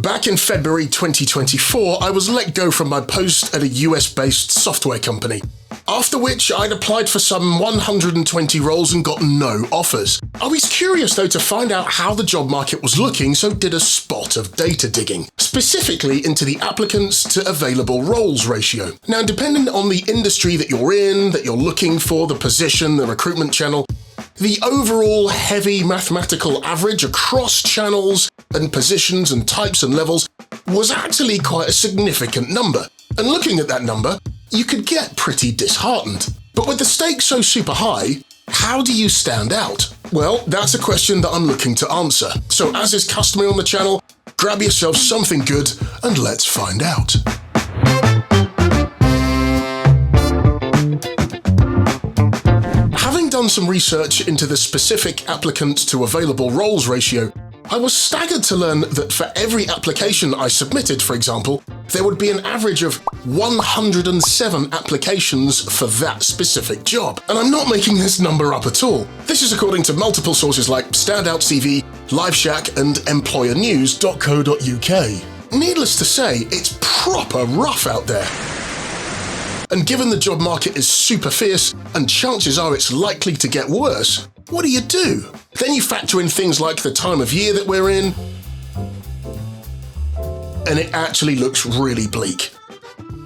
Back in February 2024, I was let go from my post at a US-based software company, after which I'd applied for some 120 roles and got no offers. I was curious though to find out how the job market was looking, so did a spot of data digging, specifically into the applicants to available roles ratio. Now, depending on the industry that you're in, that you're looking for, the position, the recruitment channel, the overall heavy mathematical average across channels and positions and types and levels was actually quite a significant number. And looking at that number, you could get pretty disheartened. But with the stakes so super high, how do you stand out? Well, that's a question that I'm looking to answer. So as is customary on the channel, grab yourself something good and let's find out. Having done some research into the specific applicants to available roles ratio, I was staggered to learn that for every application I submitted, for example, there would be an average of 107 applications for that specific job. And I'm not making this number up at all. This is according to multiple sources like StandOUT CV, LiveShack, and employernews.co.uk. Needless to say, it's proper rough out there. And given the job market is super fierce, and chances are it's likely to get worse, what do you do? Then you factor in things like the time of year that we're in, and it actually looks really bleak.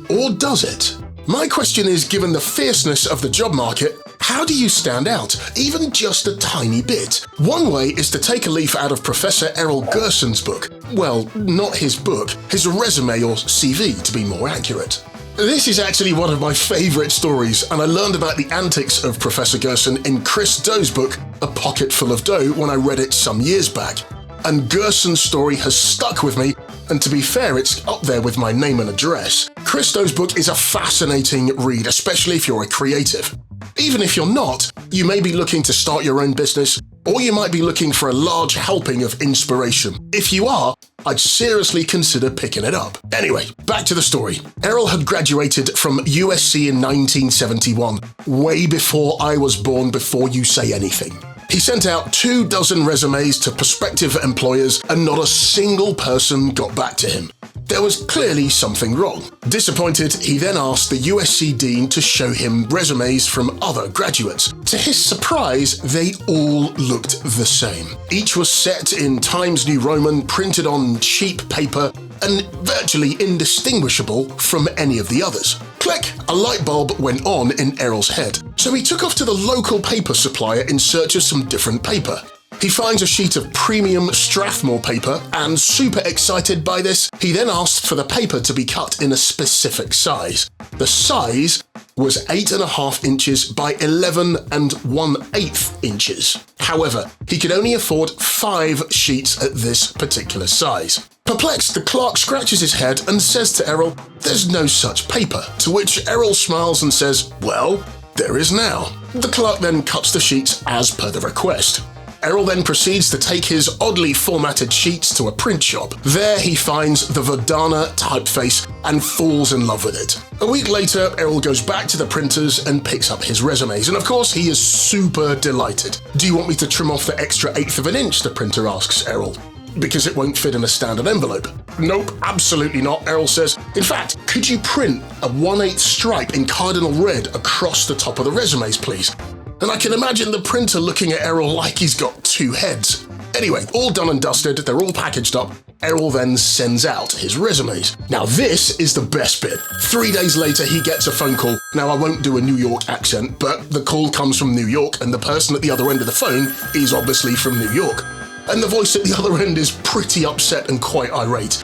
Or does it? My question is, given the fierceness of the job market, how do you stand out, even just a tiny bit? One way is to take a leaf out of Professor Errol Gerson's book. Well, not his book, his resume or CV to be more accurate. This is actually one of my favourite stories, and I learned about the antics of Professor Gerson in Chris Doe's book, A Pocket Full of Dough, when I read it some years back. And Gerson's story has stuck with me, and to be fair, it's up there with my name and address. Chris Doe's book is a fascinating read, especially if you're a creative. Even if you're not, you may be looking to start your own business, or you might be looking for a large helping of inspiration. If you are, I'd seriously consider picking it up. Anyway, back to the story. Errol had graduated from USC in 1971, way before I was born, before you say anything. He sent out 24 resumes to prospective employers, and not a single person got back to him. There was clearly something wrong. Disappointed, he then asked the USC dean to show him resumes from other graduates. To his surprise, they all looked the same. Each was set in Times New Roman, printed on cheap paper, and virtually indistinguishable from any of the others. Click! A light bulb went on in Errol's head. So he took off to the local paper supplier in search of some different paper. He finds a sheet of premium Strathmore paper, and super excited by this, he then asked for the paper to be cut in a specific size. The size was 8.5 inches by 11 1/8 inches. However, he could only afford 5 sheets at this particular size. Perplexed, the clerk scratches his head and says to Errol, "There's no such paper," to which Errol smiles and says, "Well, there is now." The clerk then cuts the sheets as per the request. Errol then proceeds to take his oddly formatted sheets to a print shop. There he finds the Verdana typeface and falls in love with it. A week later, Errol goes back to the printers and picks up his resumes, and of course he is super delighted. "Do you want me to trim off the extra 1/8 of an inch?" the printer asks Errol. "Because it won't fit in a standard envelope." "Nope, absolutely not," Errol says. "In fact, could you print a 1/8 stripe in cardinal red across the top of the resumes, please?" And I can imagine the printer looking at Errol like he's got 2 heads. Anyway, all done and dusted, they're all packaged up. Errol then sends out his resumes. Now this is the best bit. 3 days later, he gets a phone call. Now I won't do a New York accent, but the call comes from New York, and the person at the other end of the phone is obviously from New York. And the voice at the other end is pretty upset and quite irate.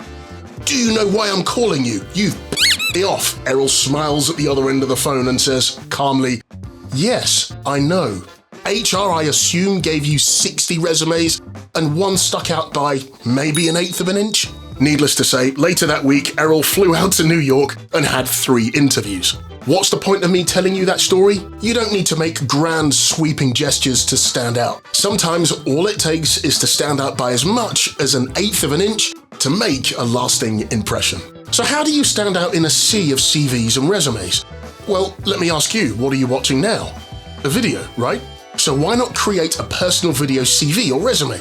"Do you know why I'm calling you? You've me off." Errol smiles at the other end of the phone and says calmly, "Yes, I know. HR, I assume, gave you 60 resumes and one stuck out by maybe 1/8 of an inch?" Needless to say, later that week, Errol flew out to New York and had 3 interviews. What's the point of me telling you that story? You don't need to make grand sweeping gestures to stand out. Sometimes all it takes is to stand out by as much as 1/8 of an inch to make a lasting impression. So how do you stand out in a sea of CVs and resumes? Well, let me ask you, what are you watching now? A video, right? So why not create a personal video CV or resume?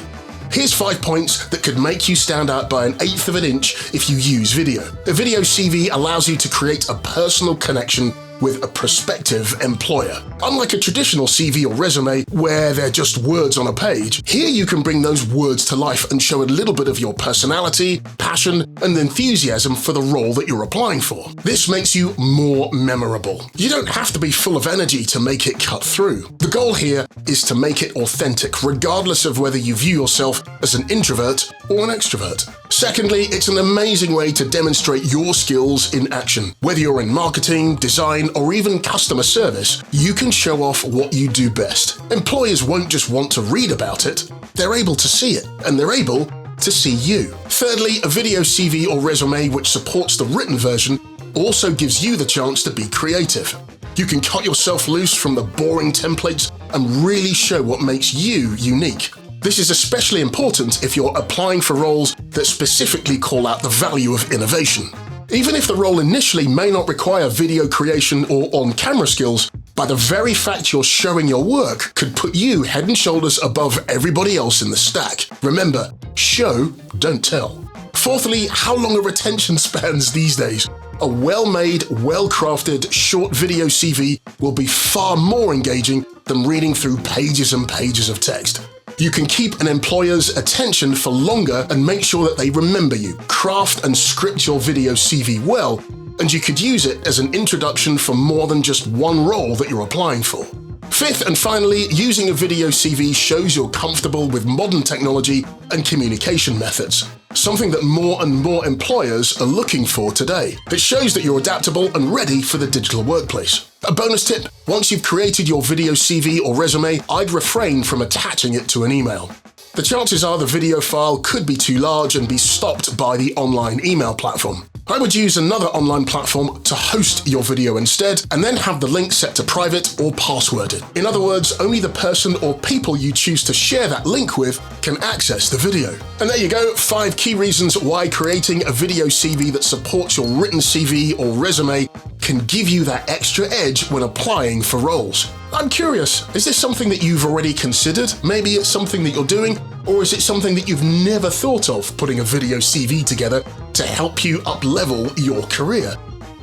Here's 5 points that could make you stand out by 1/8 of an inch if you use video. A video CV allows you to create a personal connection with a prospective employer. Unlike a traditional CV or resume where they're just words on a page, here you can bring those words to life and show a little bit of your personality, passion, and enthusiasm for the role that you're applying for. This makes you more memorable. You don't have to be full of energy to make it cut through. The goal here is to make it authentic, regardless of whether you view yourself as an introvert or an extrovert. Secondly, it's an amazing way to demonstrate your skills in action. Whether you're in marketing, design, or even customer service, you can show off what you do best. Employers won't just want to read about it, they're able to see it, and they're able to see you. Thirdly, a video CV or resume which supports the written version also gives you the chance to be creative. You can cut yourself loose from the boring templates and really show what makes you unique. This is especially important if you're applying for roles that specifically call out the value of innovation. Even if the role initially may not require video creation or on-camera skills, by the very fact you're showing your work could put you head and shoulders above everybody else in the stack. Remember, show, don't tell. Fourthly, how long are retention spans these days? A well-made, well-crafted, short video CV will be far more engaging than reading through pages and pages of text. You can keep an employer's attention for longer and make sure that they remember you. Craft and script your video CV well, and you could use it as an introduction for more than just one role that you're applying for. Fifth and finally, using a video CV shows you're comfortable with modern technology and communication methods, something that more and more employers are looking for today. It shows that you're adaptable and ready for the digital workplace. A bonus tip, once you've created your video CV or resume, I'd refrain from attaching it to an email. The chances are the video file could be too large and be stopped by the online email platform. I would use another online platform to host your video instead, and then have the link set to private or passworded. In other words, only the person or people you choose to share that link with can access the video. And there you go, 5 key reasons why creating a video CV that supports your written CV or resume can give you that extra edge when applying for roles. I'm curious, is this something that you've already considered? Maybe it's something that you're doing, or is it something that you've never thought of, putting a video CV together to help you up-level your career?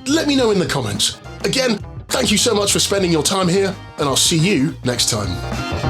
Let me know in the comments. Again, thank you so much for spending your time here, and I'll see you next time.